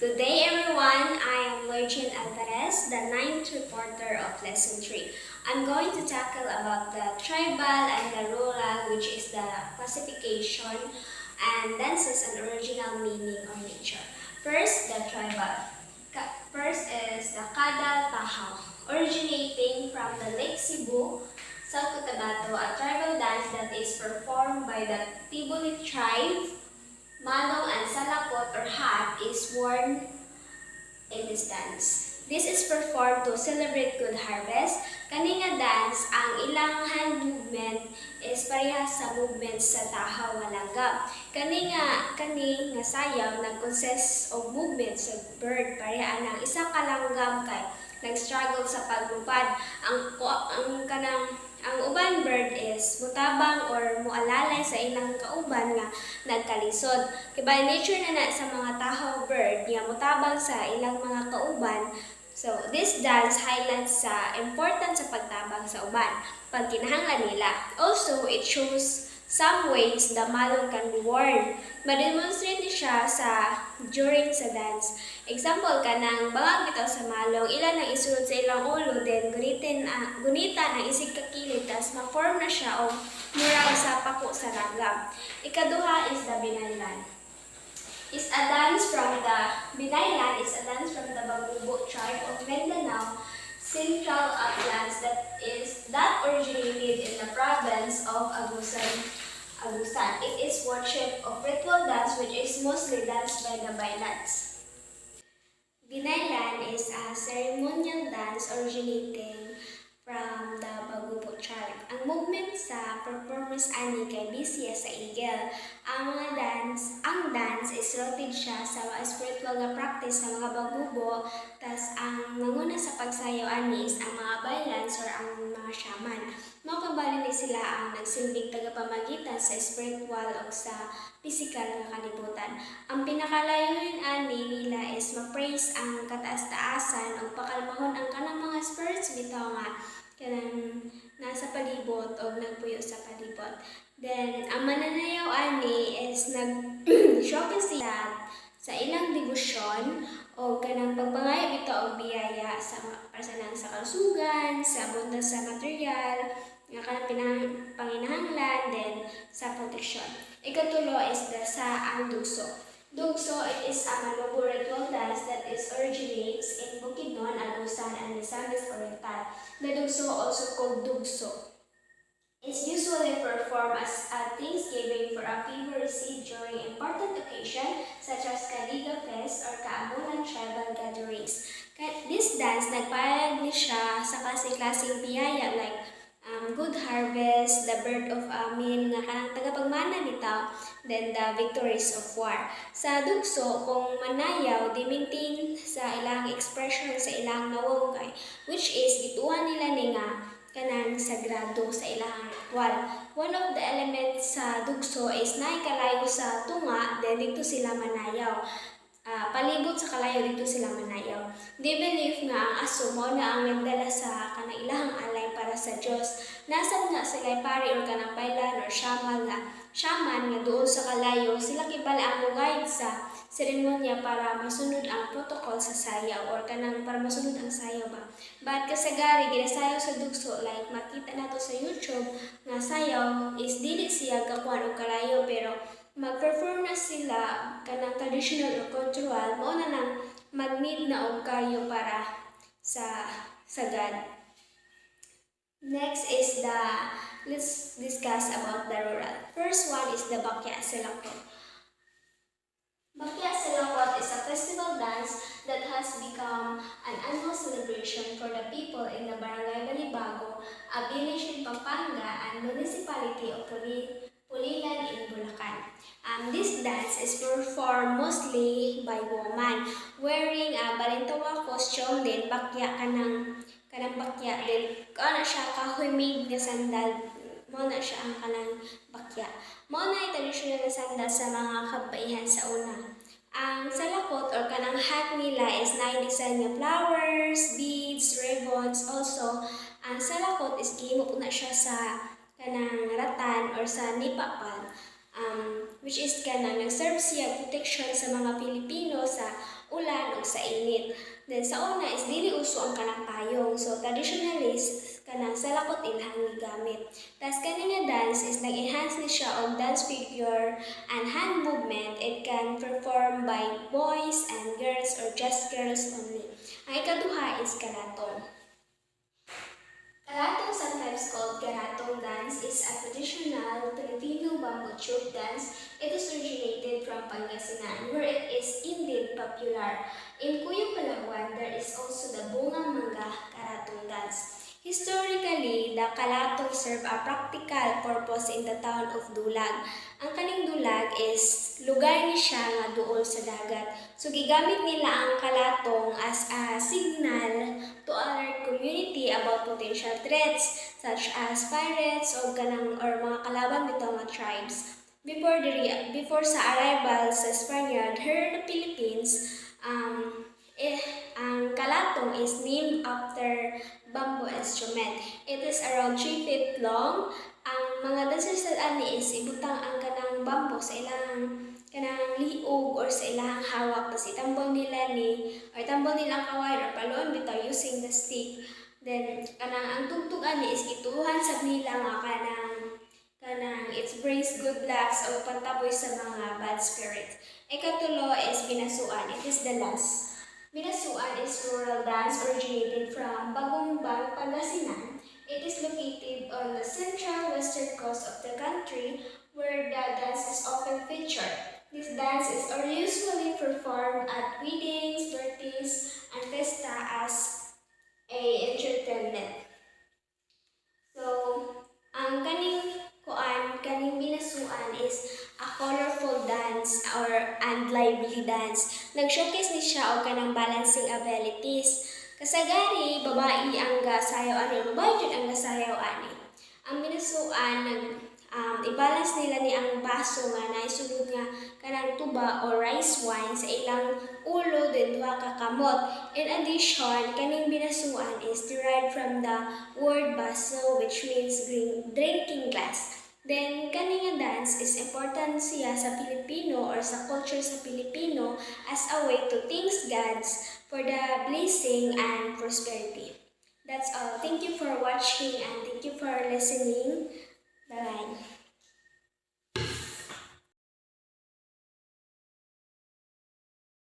Today everyone, I am Virgin Alvarez, the ninth reporter of Lesson 3. I'm going to tackle about the tribal and the rural, which is the classification and dances and original meaning or nature. First, the tribal. First is the Kadal Tahaw, originating from the Lake Cebu, South Cotabato, a tribal dance that is performed by the Tiboli tribe. Manong and salakot or hat is worn in this dance. This is performed to celebrate good harvest. Kani nga dance, ang ilang hand movement is parehas sa movement sa tahaw walagap. Kani nga sayaw nag-consist of movement sa bird pareha ang isa ka langgam kay nag-struggle sa paglupad. Ang uban bird is mutabang or mualalay sa ilang kauban nga nagkalisod. Kaya by nature na sa mga tahaw bird nga mutabang sa ilang mga kauban. So, this dance highlights sa importance sa pagtabang sa uban, pag kinahanglan nila. Also, it shows some ways the malong can be worn. Ma-demonstrate siya during sa dance. Example kanang bangag bitaw sa malong, ilan ang isulod sa ilang ulo, then gunita ng isig kakilid, tas ma-form na siya o murag sa pako sa ragam. Ikaduha is the binaylan. Binaylan is a dance from the Bagubo tribe of Mindanao, Central Uplands that originated in the province of Agusan. It is worship of ritual dance which is mostly danced by the Bailats. Binaylan is a ceremonial dance originating from the Bagubo tribe. Ang movement sa performance ani kay bisya sa igel. Ang dance is rooted siya sa mga spiritual nga practice sa mga Bagubo, tas ang nanguna sa pagsayaw ani is ang mga bailans or ang mga shaman. Makabali ni sila ang nagsilbing tagapamagitan sa spiritual o sa physical nga kalibutan. Ang pinakalayunin ani nila is ma-praise ang kataas-taasan o pakalmahon ang kanang mga spirits bitaw nga kanang nasa palibot o nagpuyo sa palibot. Then, ang mananayaw ani is nag-showcase sila sa ilang debosyon o kanang pagpangayo bitaw og biyaya para sa kalusugan, sa abundan sa material, nga kanang panginahanglan, then sa protection. Ikatulo is ang dugso. Dugso is a Malobo ritual dance that originates in Bukidnon, Agusan, and Misamis Oriental. The dugso, also called dugso, is usually performed as a thanksgiving for a favor received during important occasions such as Kaliga Fest or Kaamulan tribal gatherings. This dance nagpahayag ni siya sa klase-klaseng biyaya like good harvest, the birth of amin nga kanang tagapagmana bitaw, then the victories of war. Sa dugso, kung manayaw, di maintain sa ilang expression sa ilang nawong which is gituan nila ni nga kanang sagrado sa ilang ritual. One of the elements sa dugso is naikalayo sa tunga, then dito sila manayaw. Palibot sa kalayo dito sila manayaw. They believe nga ang aso mo na ang nagdala sa kanang ilahang alay para sa Diyos. Nasab nga sila pari or kanang bailan or shaman nga doon sa kalayo, sila kibala ang mugayad sa seremonya para masunod ang protocol sa sayaw or kanang para masunod ang sayaw ba. But kasagari, ginasayaw sa dugso, like makita nato sa YouTube nga sayaw is dili siya kakuan o kalayo pero mag-perform na sila kanang traditional or cultural, mo na nang mag-need na og kayo para sa God. Next is let's discuss about the rural. First one is the Bakya Selakot. Bakya Selakot is a festival dance that has become an annual celebration for the people in the Barangay Balibago, a village in Pampanga and municipality of Pulilan in Bulacan. This dance is performed mostly by women wearing a balintawa costume, then bakya kanang bakya, then siya kahoy made nga sandal, mo na siya ang kanang bakya. Mo na yung traditional na sandal sa mga kabaihan sa una. Ang salakot or kanang hat nila is na-design nga flowers, beads, ribbons. Also, ang salakot is gihimo po na siya sa kanang ratan or sa nipapal, which is kanang nag-serve siya protection sa mga Pilipino sa ulan o sa init. Then sa una is dili uso ang kanang payong. So traditionalist kanang salakot ilhang gamit. Tas kani nga dance is nag-enhance ni siya og dance figure and hand movement. It can perform by boys and girls or just girls only. Ang ikaduha is kalatong. Karatong, sometimes called Karatong dance, is a traditional Filipino bamboo tube dance. It is originated from Pangasinan, where it is indeed popular. In Cuyong, Palawan, there is also the Bungang Mangga Karatong dance. Historically, the kalatong serve a practical purpose in the town of Dulag. Ang kaning Dulag is lugar ni siya nga duol sa dagat. So gigamit nila ang kalatong as a signal to alert community about potential threats such as pirates o ganang or mga kalaban bitaw nga tribes. Before sa arrival sa Spaniard here in the Philippines, ang kalatong is named after bamboo instrument. It is around 3 feet long. Ang mga dancers sa ani is ibutang ang kanang bamboo sa ilang kanang liog or sa ilang hawak tapos itambol nila ang kaway or paluon bitaw using the stick. Then kanang ang tugtog ani is ituhan sa nila nga kanang it brings good luck o pantaboy sa mga bad spirits. Ikatulo is binasuan. It is the last. Binasuan is rural dance originated from Bagumbang, Pangasinan. It is located on the central western coast of the country where the dance is often featured. This dance is usually performed at weddings, birthdays, and festa as a entertainment. So, ang kaning binasuan is a colorful dance and lively dance. Nag-showcase ni siya og kanang balancing abilities. Kasagari, babae ang gasayaw babae jud ang gasayaw ani. Ang binasuan i-balance nila ni ang baso nga naisulod nga kanang tuba or rice wine sa ilang ulo din duha ka kamot. In addition, kaning binasuan is derived from the word baso which means drinking glass. Then, kaning dance is important siya sa Filipino or sa culture sa Filipino as a way to thank gods for the blessing and prosperity. That's all. Thank you for watching and thank you for listening. Bye-bye.